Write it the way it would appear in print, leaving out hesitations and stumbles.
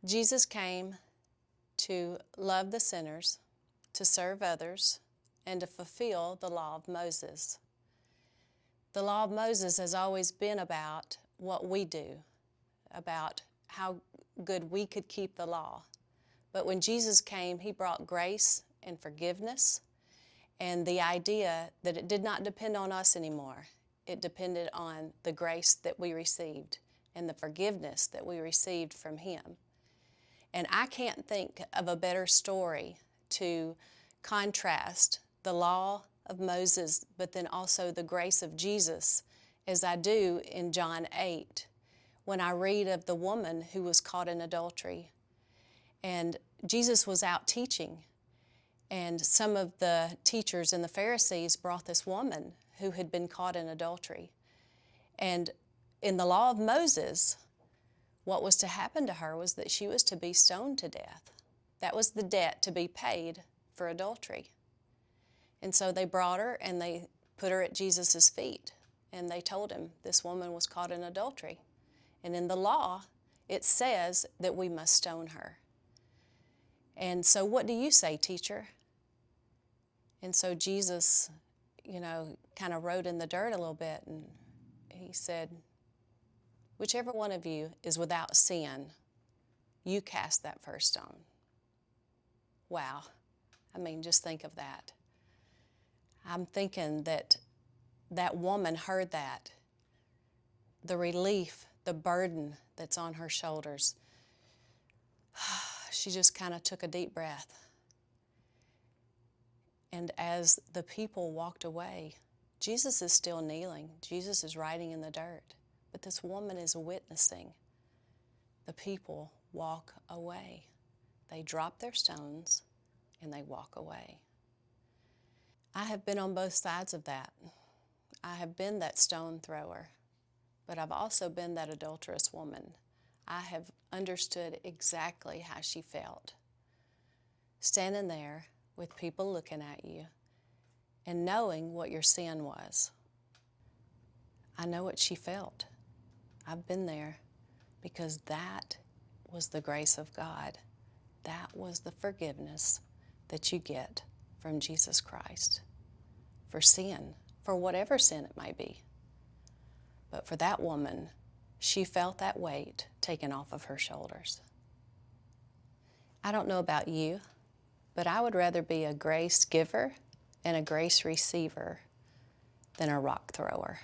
Jesus came to love the sinners, to serve others, and to fulfill the law of Moses. The law of Moses has always been about what we do, about how good we could keep the law. But when Jesus came, he brought grace and forgiveness and the idea that it did not depend on us anymore. It depended on the grace that we received and the forgiveness that we received from him. And I can't think of a better story to contrast the law of Moses, but then also the grace of Jesus, as I do in John 8, when I read of the woman who was caught in adultery. And Jesus was out teaching, and some of the teachers and the Pharisees brought this woman who had been caught in adultery. And in the law of Moses, what was to happen to her was that she was to be stoned to death. That was the debt to be paid for adultery. And so they brought her and they put her at Jesus' feet, and they told him this woman was caught in adultery. And in the law, it says that we must stone her. And so what do you say, teacher? And so Jesus, kind of wrote in the dirt a little bit, and he said, whichever one of you is without sin, you cast that first stone. Wow. Just think of that. I'm thinking that that woman heard that, the relief, the burden that's on her shoulders. She just kind of took a deep breath. And as the people walked away, Jesus is still kneeling. Jesus is writing in the dirt. But this woman is witnessing the people walk away. They drop their stones and they walk away. I have been on both sides of that. I have been that stone thrower, but I've also been that adulterous woman. I have understood exactly how she felt. Standing there with people looking at you and knowing what your sin was. I know what she felt. I've been there because that was the grace of God. That was the forgiveness that you get from Jesus Christ for sin, for whatever sin it might be. But for that woman, she felt that weight taken off of her shoulders. I don't know about you, but I would rather be a grace giver and a grace receiver than a rock thrower.